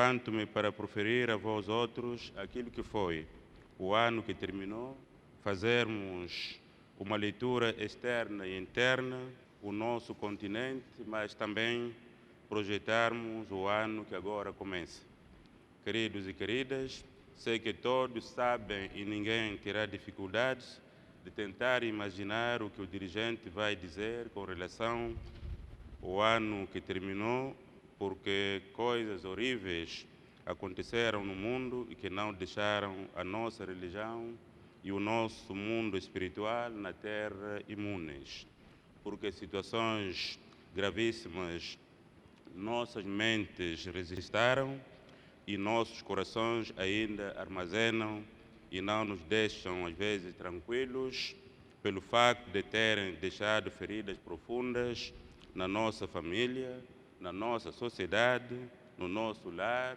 levanto-me para proferir a vós outros aquilo que foi o ano que terminou, fazermos uma leitura externa e interna, o nosso continente, mas também projetarmos o ano que agora começa. Queridos e queridas, sei que todos sabem e ninguém terá dificuldades de tentar imaginar o que o dirigente vai dizer com relação ao ano que terminou, porque coisas horríveis aconteceram no mundo e que não deixaram a nossa religião e o nosso mundo espiritual na terra imunes, porque situações gravíssimas nossas mentes resistaram e nossos corações ainda armazenam e não nos deixam às vezes tranquilos pelo facto de terem deixado feridas profundas na nossa família, na nossa sociedade, no nosso lar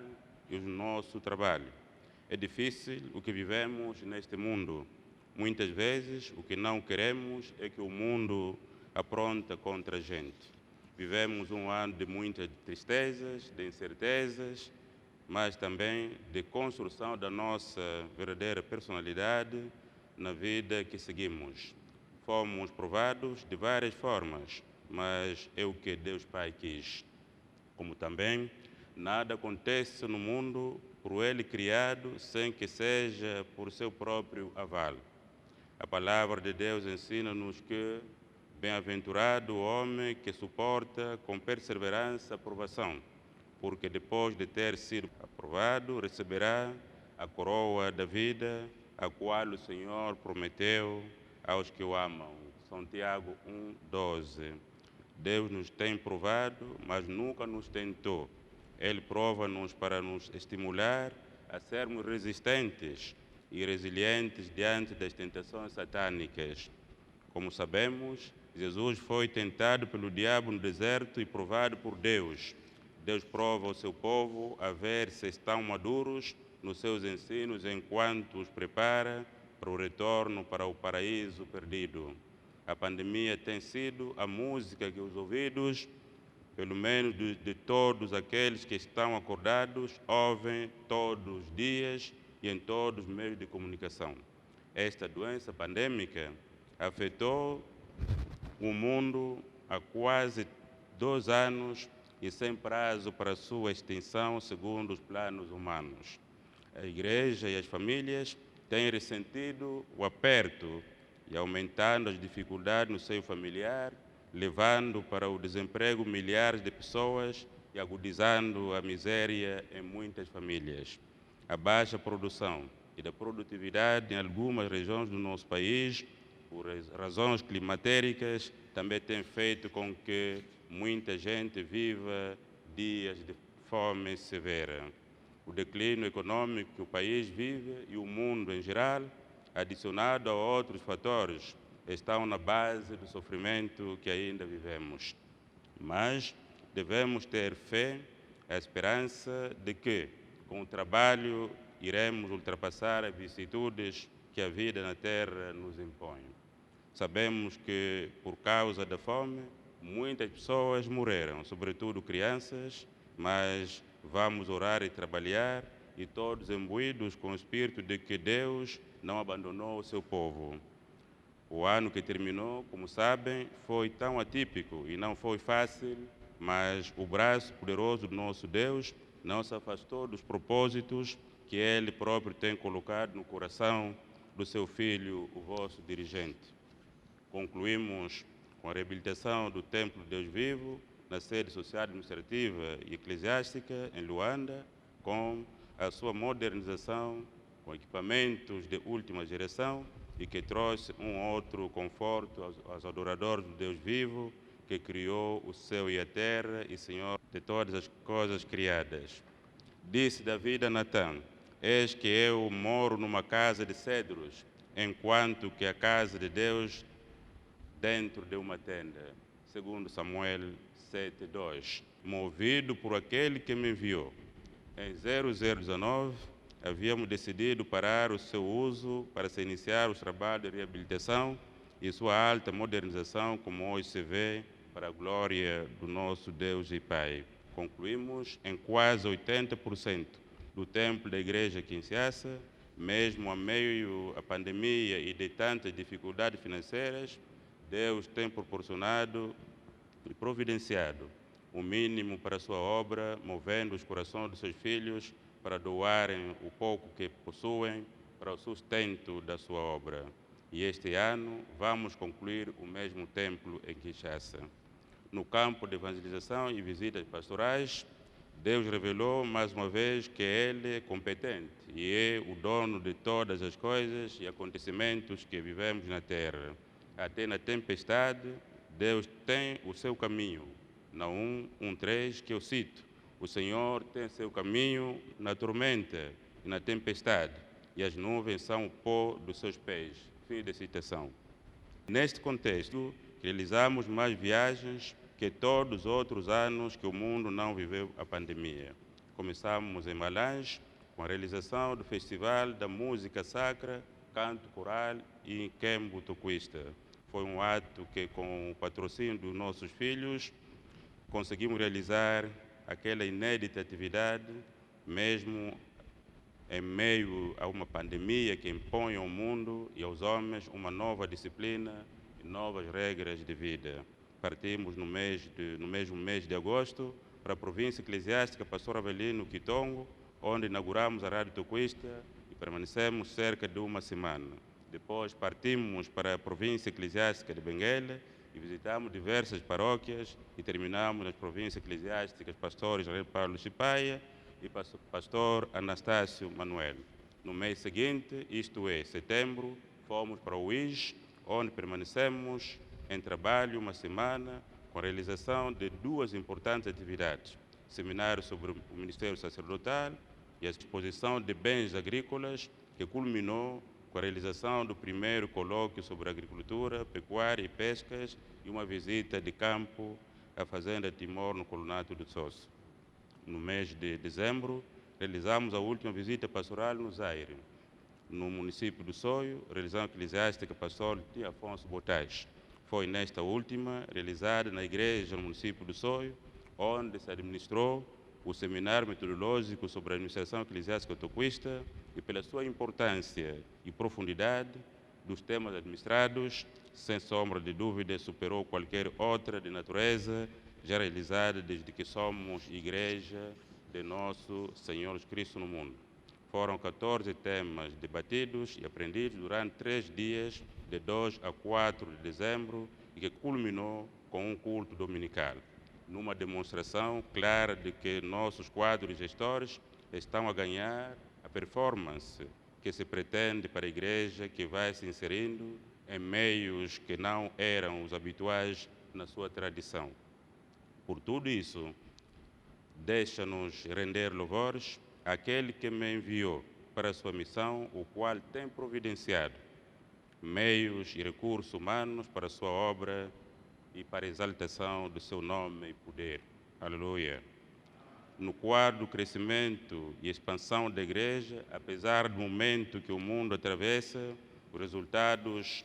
e no nosso trabalho. É difícil o que vivemos neste mundo. Muitas vezes o que não queremos é que o mundo apronta contra a gente. Vivemos um ano de muitas tristezas, de incertezas, mas também de construção da nossa verdadeira personalidade na vida que seguimos. Fomos provados de várias formas, mas é o que Deus Pai quis. Como também nada acontece no mundo por Ele criado sem que seja por seu próprio aval. A palavra de Deus ensina-nos que bem-aventurado o homem que suporta com perseverança a provação, porque depois de ter sido aprovado, receberá a coroa da vida, a qual o Senhor prometeu aos que o amam. São Tiago 1:12. Deus nos tem provado, mas nunca nos tentou. Ele prova-nos para nos estimular a sermos resistentes e resilientes diante das tentações satânicas. Como sabemos, Jesus foi tentado pelo diabo no deserto e provado por Deus. Deus prova o seu povo a ver se estão maduros nos seus ensinos enquanto os prepara para o retorno para o paraíso perdido. A pandemia tem sido a música que os ouvidos, pelo menos de todos aqueles que estão acordados, ouvem todos os dias e em todos os meios de comunicação. Esta doença pandêmica afetou o mundo há quase 2 anos e sem prazo para sua extinção, segundo os planos humanos. A Igreja e as famílias têm ressentido o aperto e aumentando as dificuldades no seio familiar, levando para o desemprego milhares de pessoas e agudizando a miséria em muitas famílias. A baixa produção e da produtividade em algumas regiões do nosso país, por razões climatéricas, também tem feito com que muita gente viva dias de fome severa. O declínio econômico que o país vive e o mundo em geral, adicionado a outros fatores, estão na base do sofrimento que ainda vivemos. Mas devemos ter fé, a esperança de que, com o trabalho, iremos ultrapassar as vicissitudes que a vida na terra nos impõe. Sabemos que, por causa da fome, muitas pessoas morreram, sobretudo crianças, mas vamos orar e trabalhar, e todos imbuídos com o espírito de que Deus não abandonou o seu povo. O ano que terminou, como sabem, foi tão atípico e não foi fácil, mas o braço poderoso do nosso Deus não se afastou dos propósitos que Ele próprio tem colocado no coração do seu Filho, o vosso dirigente. Concluímos com a reabilitação do Templo de Deus Vivo, na sede social administrativa e eclesiástica em Luanda, com a sua modernização, com equipamentos de última geração e que trouxe um outro conforto aos adoradores do Deus vivo, que criou o céu e a terra e Senhor de todas as coisas criadas. Disse Davi a Natã: eis que eu moro numa casa de cedros, enquanto que a casa de Deus dentro de uma tenda. Segundo Samuel 7:2. Movido por aquele que me enviou. Em 0019, havíamos decidido parar o seu uso para se iniciar os trabalhos de reabilitação e sua alta modernização, como hoje se vê, para a glória do nosso Deus e Pai. concluímos em quase 80% do templo da igreja Kinshasa, mesmo a meio à pandemia e de tantas dificuldades financeiras. Deus tem proporcionado e providenciado o mínimo para a sua obra, movendo os corações dos seus filhos para doarem o pouco que possuem para o sustento da sua obra. E este ano vamos concluir o mesmo templo em Kinshasa. No campo de evangelização e visitas pastorais, Deus revelou mais uma vez que Ele é competente e é o dono de todas as coisas e acontecimentos que vivemos na terra. Até na tempestade, Deus tem o seu caminho. Naum 1:3, que eu cito: o Senhor tem seu caminho na tormenta e na tempestade, e as nuvens são o pó dos seus pés. Fim de citação. Neste contexto, realizamos mais viagens que todos os outros anos que o mundo não viveu a pandemia. Começamos em Malange, com a realização do Festival da Música Sacra, Canto Coral e Quembo Toquista. Foi um ato que, com o patrocínio dos nossos filhos, conseguimos realizar aquela inédita atividade, mesmo em meio a uma pandemia que impõe ao mundo e aos homens uma nova disciplina e novas regras de vida. Partimos no mesmo mês de agosto para a província eclesiástica Pastor Avelino Quitongo, onde inauguramos a Rádio Toquista e permanecemos cerca de uma semana. Depois partimos para a província eclesiástica de Benguela e visitamos diversas paróquias e terminamos nas províncias eclesiásticas Pastor Israel Paulo Chipaia e Pastor Anastácio Manuel. No mês seguinte, isto é, setembro, fomos para o UIJ, onde permanecemos em trabalho uma semana com a realização de duas importantes atividades: seminário sobre o Ministério Sacerdotal e a exposição de bens agrícolas, que culminou com a realização do primeiro colóquio sobre agricultura, pecuária e pescas e uma visita de campo à Fazenda Timor, no Colonato do Sosso. No mês de dezembro, realizamos a última visita pastoral no Zaire, no município do Soio, realizando a eclesiástica pastor T. Afonso Botais. Foi nesta última, realizada na igreja no município do Soio, onde se administrou o seminário metodológico sobre a administração eclesiástica toquista e, pela sua importância e profundidade dos temas administrados, sem sombra de dúvida, superou qualquer outra de natureza já realizada desde que somos igreja de nosso Senhor Jesus Cristo no mundo. Foram 14 temas debatidos e aprendidos durante 3 dias, de 2 a 4 de dezembro, e que culminou com um culto dominical, numa demonstração clara de que nossos quadros gestores estão a ganhar a performance que se pretende para a igreja, que vai se inserindo em meios que não eram os habituais na sua tradição. Por tudo isso, deixa-nos render louvores àquele que me enviou para a sua missão, o qual tem providenciado meios e recursos humanos para a sua obra e para a exaltação do seu nome e poder. Aleluia. No quadro do crescimento e expansão da igreja, apesar do momento que o mundo atravessa, os resultados,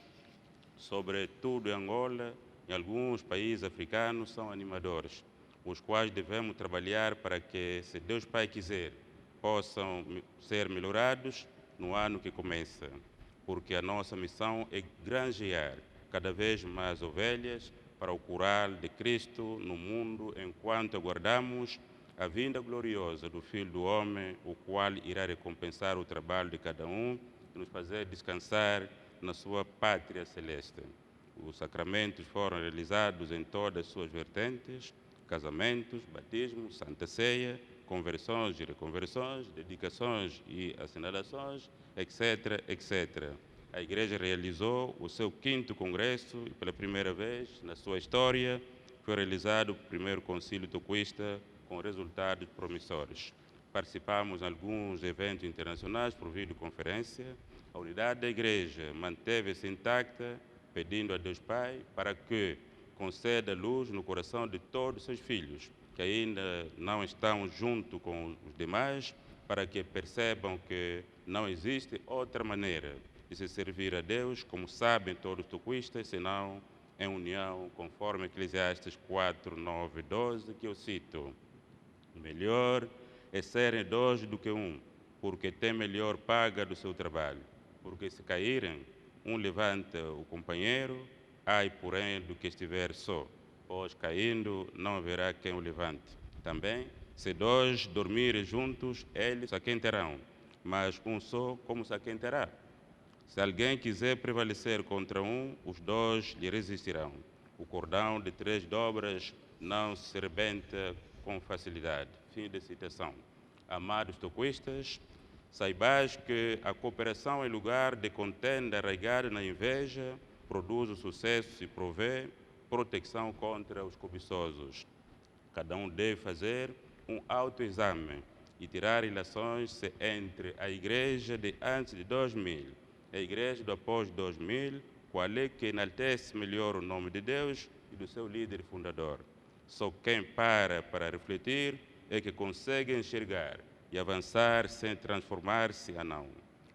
sobretudo em Angola e alguns países africanos, são animadores, os quais devemos trabalhar para que, se Deus Pai quiser, possam ser melhorados no ano que começa, porque a nossa missão é granjear cada vez mais ovelhas para o curral de Cristo no mundo, enquanto aguardamos a vinda gloriosa do Filho do Homem, o qual irá recompensar o trabalho de cada um e nos fazer descansar na sua pátria celeste. Os sacramentos foram realizados em todas as suas vertentes: casamentos, batismos, santa ceia, conversões e reconversões, dedicações e assinalações, etc., etc. A Igreja realizou o seu 5º congresso e, pela primeira vez na sua história, foi realizado o primeiro concílio toquista com resultados promissores. Participamos em alguns eventos internacionais por videoconferência. A unidade da Igreja manteve-se intacta, pedindo a Deus Pai para que conceda luz no coração de todos os seus filhos, que ainda não estão junto com os demais, para que percebam que não existe outra maneira de se servir a Deus, como sabem todos os toquistas, senão em união, conforme Eclesiastes 4, 9, 12, que eu cito: Melhor é serem dois do que um, porque tem melhor paga do seu trabalho. Porque se caírem, um levanta o companheiro, ai porém do que estiver só, pois caindo não haverá quem o levante. Também, se dois dormirem juntos, eles se aquentarão, mas um só como se aquentará? Se alguém quiser prevalecer contra um, os dois lhe resistirão. O cordão de 3 dobras não se rebenta com facilidade. Fim de citação. Amados toquistas, saibais que a cooperação em lugar de contenda arraigada na inveja produz o sucesso e provê proteção contra os cobiçosos. Cada um deve fazer um autoexame e tirar relações entre a igreja de antes de 2000 e a igreja do após 2000, qual é que enaltece melhor o nome de Deus e do seu líder fundador. Só quem para refletir é que consegue enxergar e avançar sem transformar-se a não,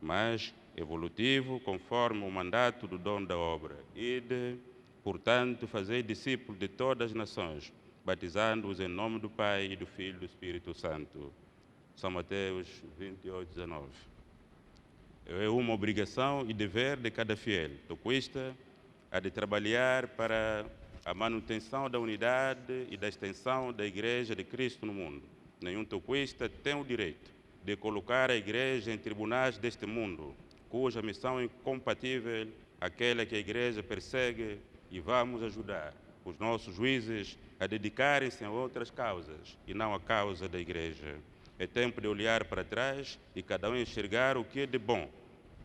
mas evolutivo conforme o mandato do dono da obra. Ide, portanto, fazer discípulos de todas as nações, batizando-os em nome do Pai e do Filho e do Espírito Santo. São Mateus 28, 19. É uma obrigação e dever de cada fiel toquista a de trabalhar para a manutenção da unidade e da extensão da Igreja de Cristo no mundo. Nenhum toquista tem o direito de colocar a Igreja em tribunais deste mundo, cuja missão é incompatível àquela que a Igreja persegue, e vamos ajudar os nossos juízes a dedicarem-se a outras causas e não à causa da Igreja. É tempo de olhar para trás e cada um enxergar o que é de bom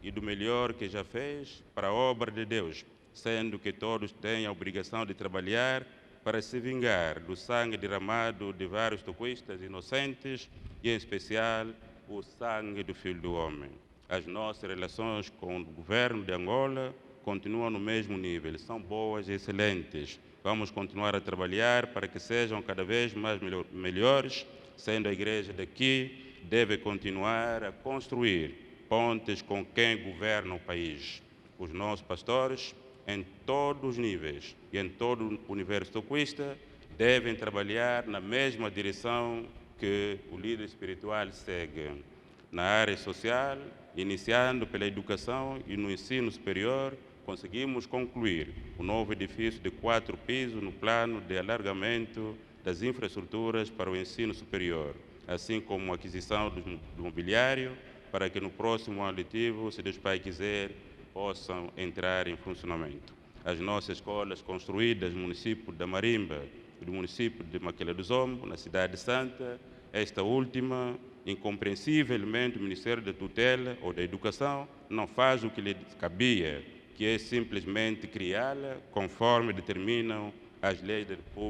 e do melhor que já fez para a obra de Deus, sendo que todos têm a obrigação de trabalhar para se vingar do sangue derramado de vários toquistas inocentes e, em especial, o sangue do Filho do Homem. As nossas relações com o governo de Angola continuam no mesmo nível, são boas e excelentes. Vamos continuar a trabalhar para que sejam cada vez mais melhores, sendo a igreja daqui deve continuar a construir pontes com quem governa o país. Os nossos pastores, em todos os níveis e em todo o universo toquista, devem trabalhar na mesma direção que o líder espiritual segue. Na área social, iniciando pela educação e no ensino superior, conseguimos concluir o novo edifício de 4 pisos no plano de alargamento das infraestruturas para o ensino superior, assim como a aquisição do mobiliário para que no próximo ano letivo, se Deus Pai quiser, possam entrar em funcionamento. As nossas escolas construídas no município da Marimba e do município de Maquila do Zombo, na cidade de Santa, esta última, incompreensivelmente, o Ministério da Tutela ou da Educação não faz o que lhe cabia, que é simplesmente criá-la conforme determinam as leis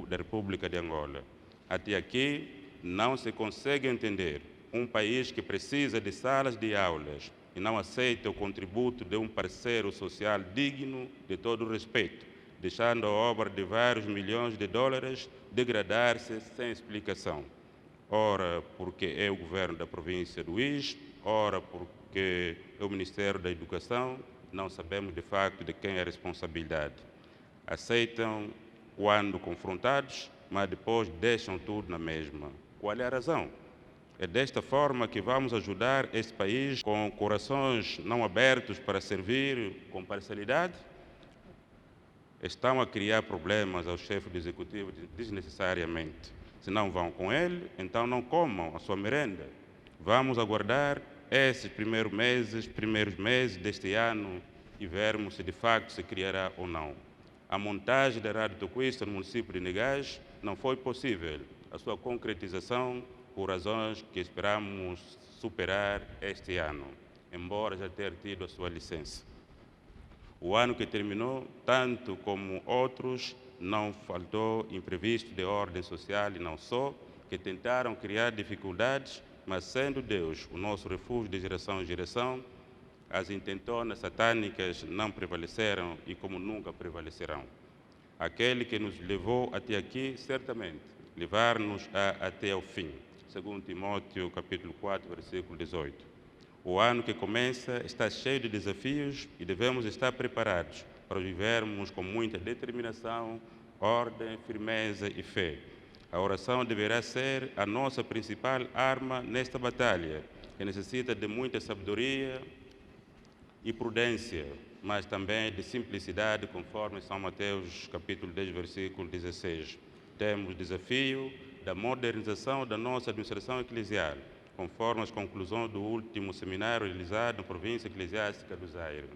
da República de Angola. Até aqui, não se consegue entender um país que precisa de salas de aulas e não aceita o contributo de um parceiro social digno de todo o respeito, deixando a obra de vários milhões de dólares degradar-se sem explicação. Ora, porque é o governo da província do Uís, ora, porque é o Ministério da Educação, não sabemos de facto de quem é a responsabilidade. Aceitam quando confrontados, mas depois deixam tudo na mesma. Qual é a razão? É desta forma que vamos ajudar este país com corações não abertos para servir com parcialidade? Estão a criar problemas ao chefe do executivo desnecessariamente. Se não vão com ele, então não comam a sua merenda. Vamos aguardar esses primeiros meses deste ano e vermos se de facto se criará ou não. A montagem da Rádio Toquista no município de Negais não foi possível. A sua concretização por razões que esperamos superar este ano, embora já ter tido a sua licença. O ano que terminou, tanto como outros, não faltou imprevisto de ordem social e não só, que tentaram criar dificuldades, mas sendo Deus o nosso refúgio de geração em geração, as intentonas satânicas não prevaleceram e como nunca prevalecerão. Aquele que nos levou até aqui, certamente, levar-nos até ao fim. Segundo Timóteo, capítulo 4, versículo 18. O ano que começa está cheio de desafios e devemos estar preparados para vivermos com muita determinação, ordem, firmeza e fé. A oração deverá ser a nossa principal arma nesta batalha, que necessita de muita sabedoria e prudência, mas também de simplicidade, conforme São Mateus capítulo 10, versículo 16. Temos o desafio da modernização da nossa administração eclesial, conforme as conclusões do último seminário realizado na província eclesiástica do Zaire.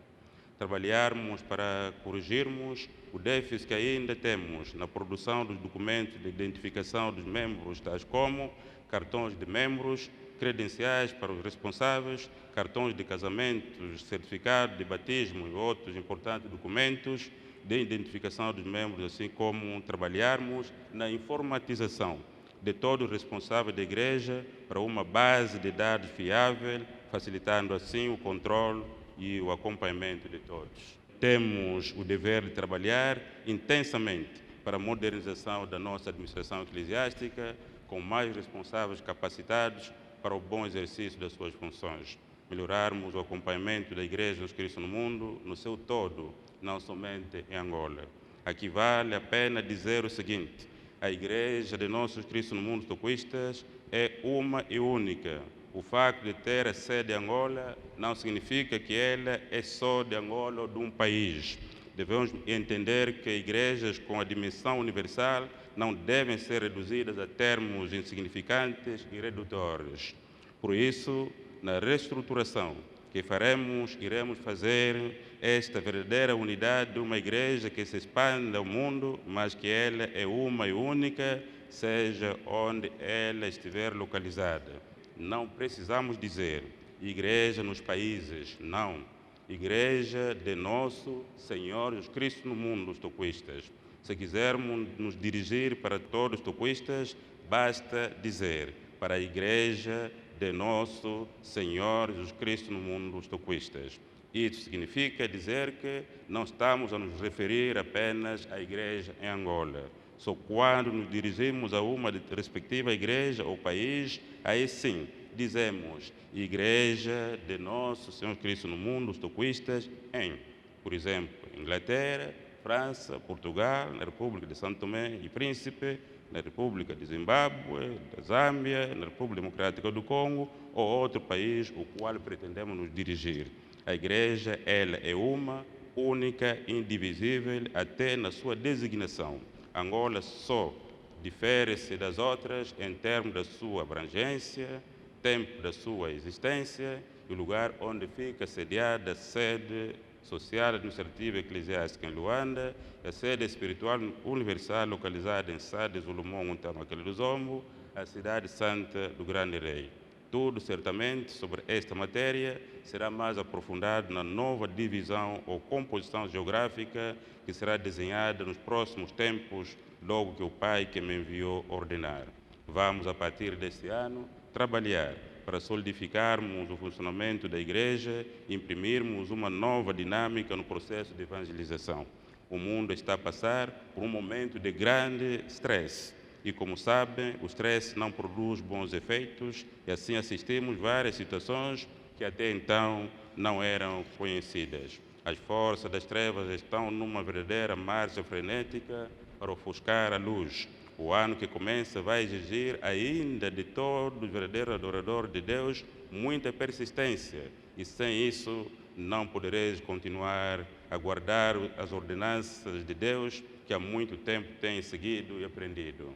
Trabalharmos para corrigirmos o déficit que ainda temos na produção dos documentos de identificação dos membros, tais como cartões de membros, credenciais para os responsáveis, cartões de casamentos, certificado de batismo e outros importantes documentos de identificação dos membros, assim como trabalharmos na informatização de todos os responsáveis da Igreja para uma base de dados fiável, facilitando assim o controle e o acompanhamento de todos. Temos o dever de trabalhar intensamente para a modernização da nossa administração eclesiástica, com mais responsáveis capacitados para o bom exercício das suas funções. Melhorarmos o acompanhamento da Igreja dos Cristo no mundo, no seu todo, não somente em Angola. Aqui vale a pena dizer o seguinte: a Igreja de Nossos Cristo no Mundo Toquistas é uma e única. O facto de ter a sede em Angola não significa que ela é só de Angola ou de um país. Devemos entender que igrejas com a dimensão universal não devem ser reduzidas a termos insignificantes e redutores. Por isso, na reestruturação que faremos, iremos fazer esta verdadeira unidade de uma igreja que se expande ao mundo, mas que ela é uma e única, seja onde ela estiver localizada. Não precisamos dizer igreja nos países, não. Igreja de nosso Senhor Jesus Cristo no mundo, os toquistas. Se quisermos nos dirigir para todos os toquistas, basta dizer para a Igreja de nosso Senhor Jesus Cristo no mundo, os toquistas. Isso significa dizer que não estamos a nos referir apenas à igreja em Angola. Só quando nos dirigimos a uma respectiva igreja ou país, aí sim dizemos Igreja de Nosso Senhor Cristo no mundo, os toquistas, em, por exemplo, Inglaterra, França, Portugal, na República de São Tomé e Príncipe, na República de Zimbábue, da Zâmbia, na República Democrática do Congo ou outro país o qual pretendemos nos dirigir. A Igreja, ela é uma, única, indivisível, até na sua designação. Angola só difere-se das outras em termos da sua abrangência, tempo da sua existência e o lugar onde fica sediada a sede social administrativa eclesiástica em Luanda, a sede espiritual universal localizada em Sade, Zulumon, Untamakele do Zombo, a cidade santa do Grande Rei. Tudo, certamente, sobre esta matéria será mais aprofundado na nova divisão ou composição geográfica que será desenhada nos próximos tempos, logo que o Pai que me enviou ordenar. Vamos, a partir deste ano, trabalhar para solidificarmos o funcionamento da Igreja e imprimirmos uma nova dinâmica no processo de evangelização. O mundo está a passar por um momento de grande stress. E, como sabem, o stress não produz bons efeitos e assim assistimos várias situações que até então não eram conhecidas. As forças das trevas estão numa verdadeira marcha frenética para ofuscar a luz. O ano que começa vai exigir ainda de todos os verdadeiros adoradores de Deus muita persistência e sem isso não podereis continuar a guardar as ordenanças de Deus que há muito tempo têm seguido e aprendido.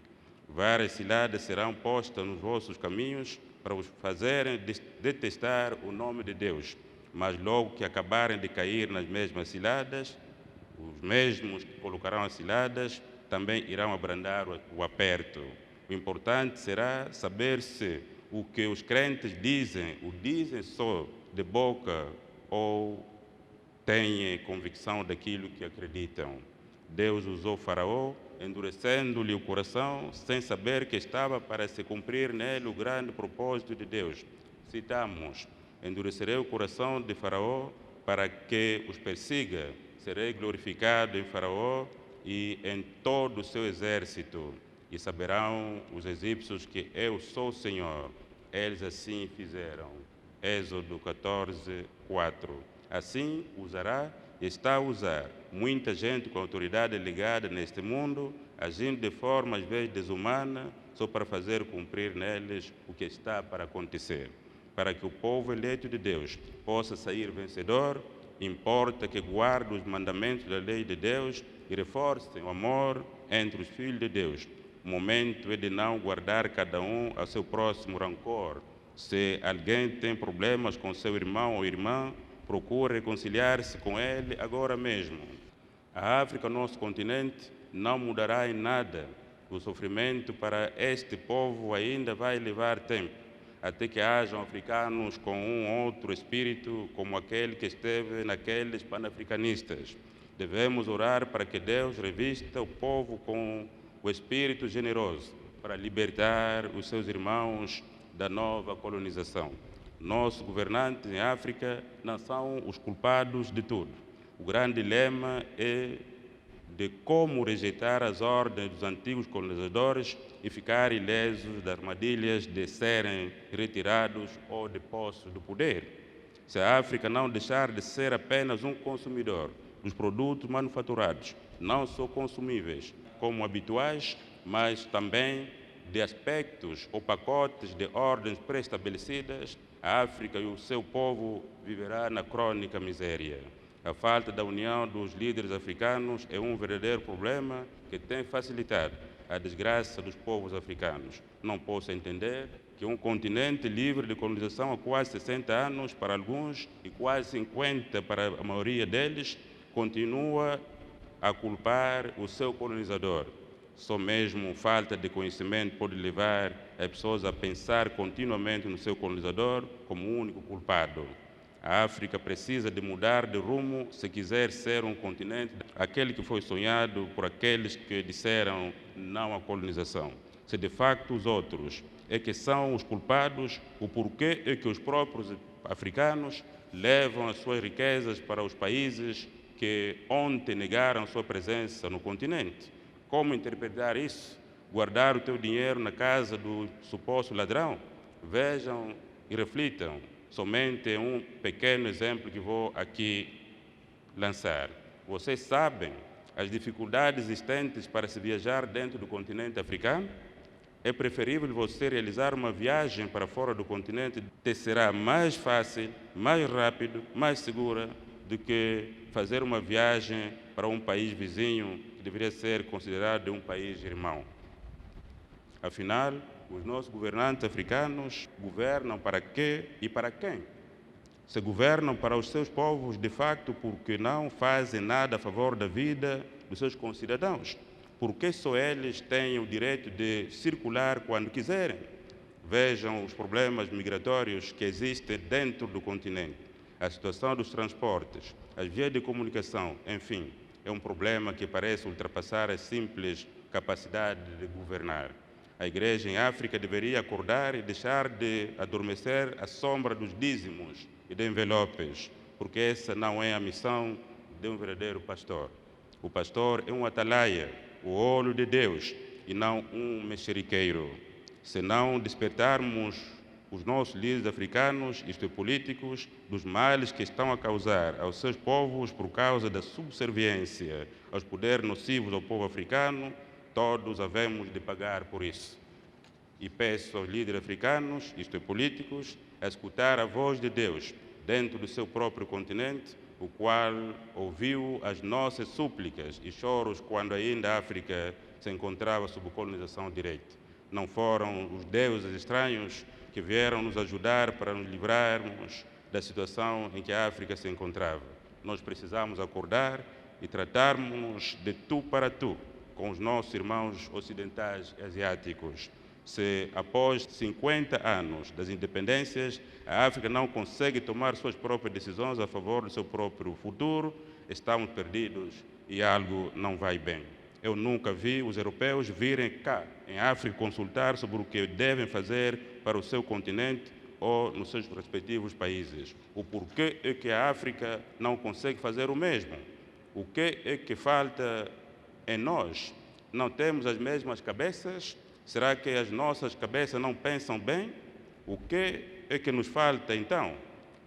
Várias ciladas serão postas nos vossos caminhos para vos fazerem detestar o nome de Deus. Mas logo que acabarem de cair nas mesmas ciladas, os mesmos que colocarão as ciladas também irão abrandar o aperto. O importante será saber se o que os crentes dizem, o dizem só de boca ou têm convicção daquilo que acreditam. Deus usou Faraó, endurecendo-lhe o coração, sem saber que estava para se cumprir nele o grande propósito de Deus. Citamos: endurecerei o coração de Faraó para que os persiga. Serei glorificado em Faraó e em todo o seu exército. E saberão os egípcios que eu sou o Senhor. Eles assim fizeram. Êxodo 14, 4. Assim usará e está a usar muita gente com autoridade ligada neste mundo, agindo de forma às vezes desumana, só para fazer cumprir neles o que está para acontecer. Para que o povo eleito de Deus possa sair vencedor, importa que guarde os mandamentos da lei de Deus e reforce o amor entre os filhos de Deus. O momento é de não guardar cada um a seu próximo rancor. Se alguém tem problemas com seu irmão ou irmã, procure reconciliar-se com ele agora mesmo. A África, nosso continente, não mudará em nada. O sofrimento para este povo ainda vai levar tempo, até que hajam africanos com um outro espírito, como aquele que esteve naqueles panafricanistas. Devemos orar para que Deus revista o povo com o espírito generoso, para libertar os seus irmãos da nova colonização. Nossos governantes em África não são os culpados de tudo. O grande dilema é de como rejeitar as ordens dos antigos colonizadores e ficar ilesos das armadilhas de serem retirados ou depostos do poder. Se a África não deixar de ser apenas um consumidor dos produtos manufaturados, não só consumíveis como habituais, mas também de aspectos ou pacotes de ordens pré-estabelecidas, a África e o seu povo viverá na crônica miséria. A falta da união dos líderes africanos é um verdadeiro problema que tem facilitado a desgraça dos povos africanos. Não posso entender que um continente livre de colonização há quase 60 anos para alguns e quase 50 para a maioria deles, continua a culpar o seu colonizador. Só mesmo falta de conhecimento pode levar as pessoas a pensar continuamente no seu colonizador como o único culpado. A África precisa de mudar de rumo se quiser ser um continente, aquele que foi sonhado por aqueles que disseram não à colonização. Se de facto os outros é que são os culpados, o porquê é que os próprios africanos levam as suas riquezas para os países que ontem negaram sua presença no continente? Como interpretar isso? Guardar o teu dinheiro na casa do suposto ladrão? Vejam e reflitam. Somente um pequeno exemplo que vou aqui lançar. Vocês sabem as dificuldades existentes para se viajar dentro do continente africano? É preferível você realizar uma viagem para fora do continente, que será mais fácil, mais rápido, mais segura do que fazer uma viagem para um país vizinho que deveria ser considerado um país irmão. Afinal, os nossos governantes africanos governam para quê e para quem? Se governam para os seus povos, de facto, porque não fazem nada a favor da vida dos seus concidadãos? Porque só eles têm o direito de circular quando quiserem? Vejam os problemas migratórios que existem dentro do continente, a situação dos transportes, as vias de comunicação, enfim, é um problema que parece ultrapassar a simples capacidade de governar. A Igreja em África deveria acordar e deixar de adormecer à sombra dos dízimos e de envelopes, porque essa não é a missão de um verdadeiro pastor. O pastor é um atalaia, o olho de Deus, e não um mexeriqueiro. Se não despertarmos os nossos líderes africanos, isto é, políticos, dos males que estão a causar aos seus povos por causa da subserviência aos poderes nocivos ao povo africano, todos havemos de pagar por isso. E peço aos líderes africanos, isto é, políticos, a escutar a voz de Deus dentro do seu próprio continente, o qual ouviu as nossas súplicas e choros quando ainda a África se encontrava sob colonização direta. Não foram os deuses estranhos que vieram nos ajudar para nos livrarmos da situação em que a África se encontrava. Nós precisamos acordar e tratarmos de tu para tu com os nossos irmãos ocidentais e asiáticos. Se após 50 anos das independências, a África não consegue tomar suas próprias decisões a favor do seu próprio futuro, estamos perdidos e algo não vai bem. Eu nunca vi os europeus virem cá, em África, consultar sobre o que devem fazer para o seu continente ou nos seus respectivos países. O porquê é que a África não consegue fazer o mesmo? O que é que falta em nós? Não temos as mesmas cabeças? Será que as nossas cabeças não pensam bem? O que é que nos falta então?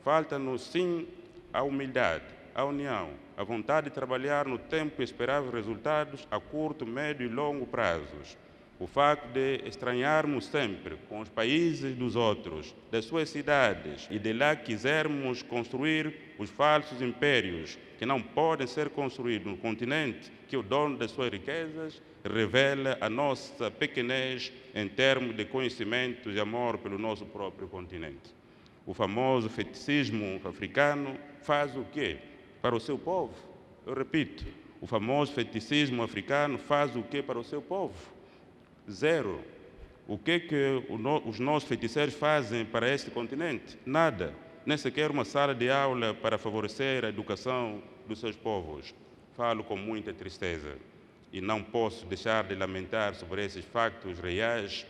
Falta-nos sim a humildade, a união, a vontade de trabalhar no tempo e esperar os resultados a curto, médio e longo prazos. O facto de estranharmos sempre com os países dos outros, das suas cidades, e de lá quisermos construir os falsos impérios que não podem ser construídos no continente, que é o dono das suas riquezas, revela a nossa pequenez em termos de conhecimento e amor pelo nosso próprio continente. O famoso feticismo africano faz o quê para o seu povo? Eu repito, o famoso feticismo africano faz o quê para o seu povo? Zero. O que os nossos feiticeiros fazem para este continente? Nada. Nem sequer uma sala de aula para favorecer a educação dos seus povos. Falo com muita tristeza e não posso deixar de lamentar sobre esses factos reais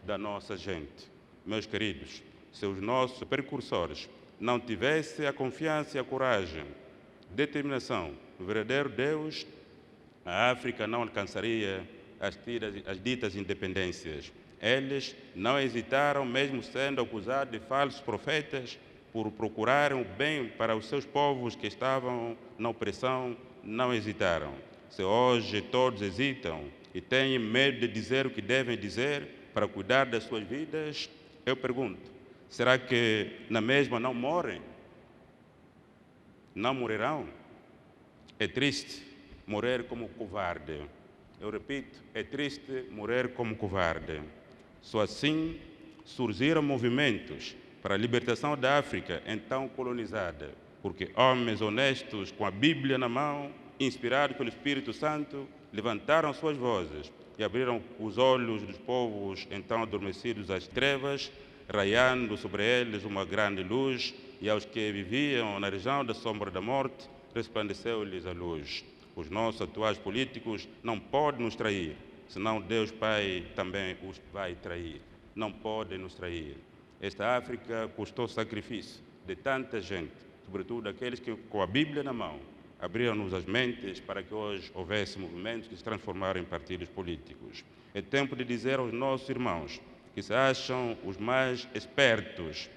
da nossa gente. Meus queridos, se os nossos precursores não tivessem a confiança e a coragem, determinação do verdadeiro Deus, a África não alcançaria as ditas independências. Eles não hesitaram, mesmo sendo acusados de falsos profetas, por procurarem o bem para os seus povos que estavam na opressão, não hesitaram. Se hoje todos hesitam e têm medo de dizer o que devem dizer para cuidar das suas vidas, eu pergunto, será que na mesma não morrem? Não morrerão? É triste morrer como covarde. Eu repito, é triste morrer como covarde. Só assim surgiram movimentos para a libertação da África, então colonizada, porque homens honestos, com a Bíblia na mão, inspirados pelo Espírito Santo, levantaram suas vozes e abriram os olhos dos povos então adormecidos às trevas, raiando sobre eles uma grande luz, e aos que viviam na região da sombra da morte, resplandeceu-lhes a luz. Os nossos atuais políticos não podem nos trair, senão Deus Pai também os vai trair. Não podem nos trair. Esta África custou sacrifício de tanta gente, sobretudo aqueles que, com a Bíblia na mão, abriram-nos as mentes para que hoje houvesse movimentos que se transformaram em partidos políticos. É tempo de dizer aos nossos irmãos que se acham os mais espertos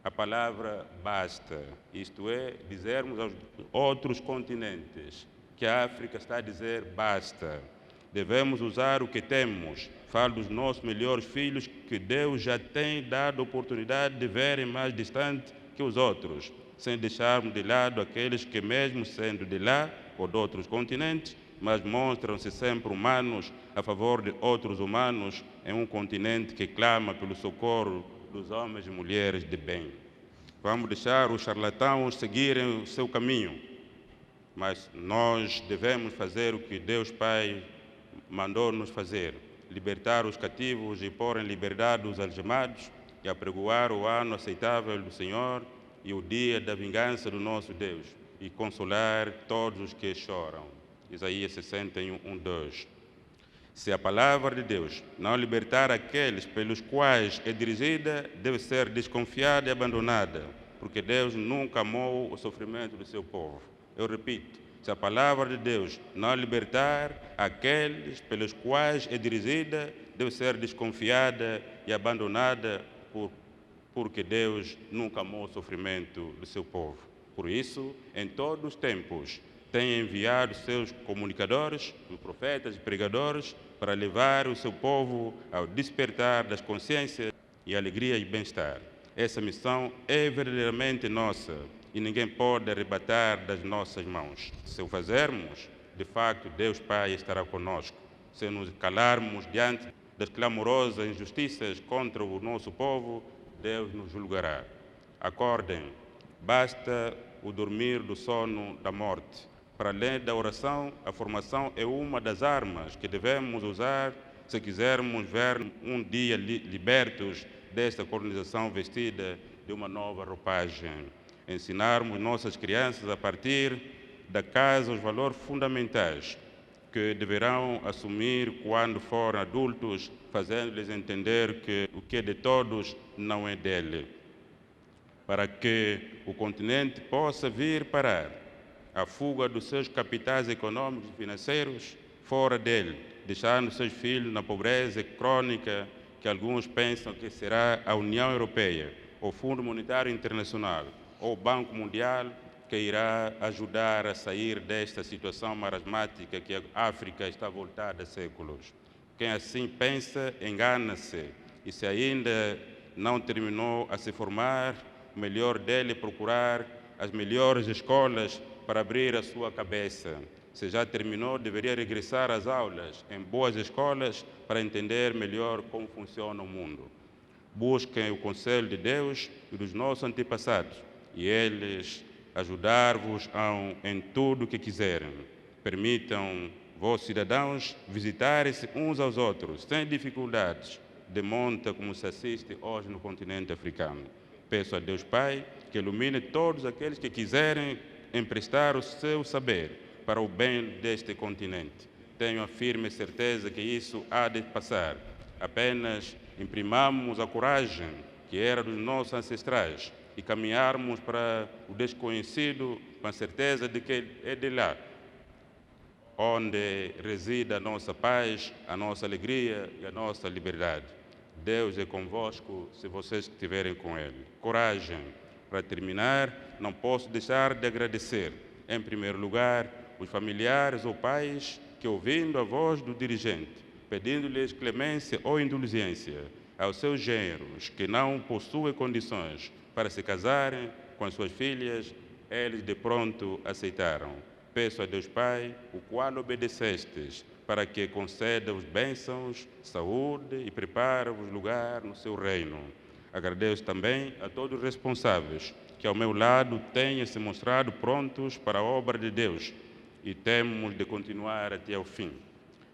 a palavra basta, isto é, dizermos aos outros continentes que a África está a dizer basta. Devemos usar o que temos. Falo dos nossos melhores filhos que Deus já tem dado a oportunidade de verem mais distante que os outros, sem deixarmos de lado aqueles que, mesmo sendo de lá ou de outros continentes, mas mostram-se sempre humanos a favor de outros humanos em um continente que clama pelo socorro dos homens e mulheres de bem. Vamos deixar os charlatãos seguirem o seu caminho, mas nós devemos fazer o que Deus Pai mandou-nos fazer, libertar os cativos e pôr em liberdade os algemados e apregoar o ano aceitável do Senhor e o dia da vingança do nosso Deus e consolar todos os que choram. Isaías 61, 2. Se a palavra de Deus não libertar aqueles pelos quais é dirigida, deve ser desconfiada e abandonada, porque Deus nunca amou o sofrimento do seu povo. Eu repito, se a palavra de Deus não libertar aqueles pelos quais é dirigida, deve ser desconfiada e abandonada, porque Deus nunca amou o sofrimento do seu povo. Por isso, em todos os tempos, tem enviado seus comunicadores, os profetas e pregadores, para levar o seu povo ao despertar das consciências e alegria e bem-estar. Essa missão é verdadeiramente nossa e ninguém pode arrebatar das nossas mãos. Se o fazermos, de facto, Deus Pai estará conosco. Se nos calarmos diante das clamorosas injustiças contra o nosso povo, Deus nos julgará. Acordem, basta o dormir do sono da morte. Para além da oração, a formação é uma das armas que devemos usar se quisermos ver um dia libertos desta colonização vestida de uma nova roupagem. Ensinarmos nossas crianças a partir da casa os valores fundamentais que deverão assumir quando forem adultos, fazendo-lhes entender que o que é de todos não é dele. Para que o continente possa vir parar a fuga dos seus capitais econômicos e financeiros fora dele, deixando seus filhos na pobreza crônica que alguns pensam que será a União Europeia, o Fundo Monetário Internacional ou o Banco Mundial que irá ajudar a sair desta situação marasmática que a África está voltada há séculos. Quem assim pensa, engana-se, e se ainda não terminou a se formar, o melhor dele é procurar as melhores escolas para abrir a sua cabeça. Se já terminou, deveria regressar às aulas em boas escolas para entender melhor como funciona o mundo. Busquem o conselho de Deus e dos nossos antepassados, e eles ajudar-vos em tudo o que quiserem. Permitam vossos cidadãos visitarem-se uns aos outros, sem dificuldades, de monta como se assiste hoje no continente africano. Peço a Deus Pai que ilumine todos aqueles que quiserem emprestar o seu saber para o bem deste continente. Tenho a firme certeza que isso há de passar. Apenas imprimamos a coragem que era dos nossos ancestrais e caminharmos para o desconhecido com a certeza de que é de lá onde reside a nossa paz, a nossa alegria e a nossa liberdade. Deus é convosco se vocês estiverem com Ele. Coragem. Para terminar, não posso deixar de agradecer, em primeiro lugar, os familiares ou pais que, ouvindo a voz do dirigente, pedindo-lhes clemência ou indulgência, aos seus genros que não possuem condições para se casarem com as suas filhas, eles de pronto aceitaram. Peço a Deus Pai, o qual obedecestes, para que conceda-vos bênçãos, saúde e prepare-vos lugar no seu reino. Agradeço também a todos os responsáveis que ao meu lado tenham se mostrado prontos para a obra de Deus e temos de continuar até o fim.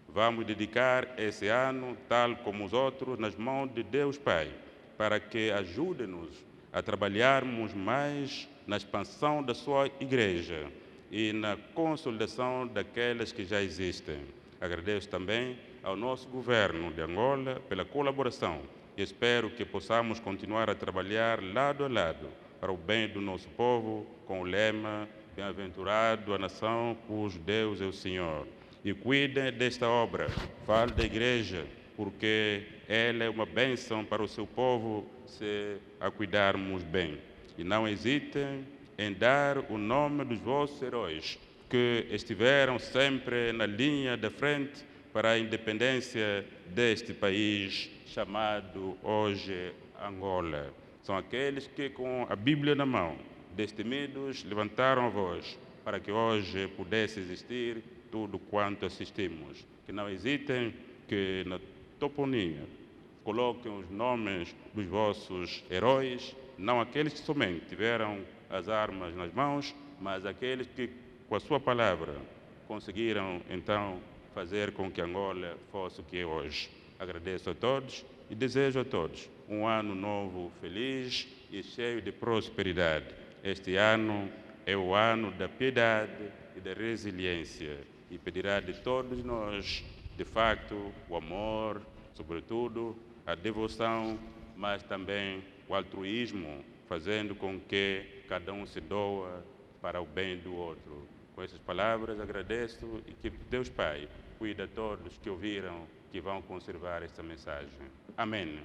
Vamos dedicar esse ano, tal como os outros, nas mãos de Deus Pai, para que ajude-nos a trabalharmos mais na expansão da sua igreja e na consolidação daquelas que já existem. Agradeço também ao nosso governo de Angola pela colaboração e espero que possamos continuar a trabalhar lado a lado para o bem do nosso povo, com o lema Bem-aventurado a nação cujo Deus é o Senhor. E cuidem desta obra, fale da igreja, porque ela é uma bênção para o seu povo se a cuidarmos bem. E não hesitem em dar o nome dos vossos heróis, que estiveram sempre na linha da frente para a independência deste país chamado hoje Angola. São aqueles que, com a Bíblia na mão, destemidos, levantaram a voz para que hoje pudesse existir tudo quanto assistimos. Que não hesitem que na toponímia coloquem os nomes dos vossos heróis, não aqueles que somente tiveram as armas nas mãos, mas aqueles que, com a sua palavra, conseguiram, então, fazer com que Angola fosse o que é hoje. Agradeço a todos e desejo a todos um ano novo feliz e cheio de prosperidade. Este ano é o ano da piedade e da resiliência e pedirá de todos nós, de facto, o amor, sobretudo a devoção, mas também o altruísmo, fazendo com que cada um se doa para o bem do outro. Com essas palavras agradeço e que Deus Pai cuide a todos que ouviram, que vão conservar esta mensagem. Amém.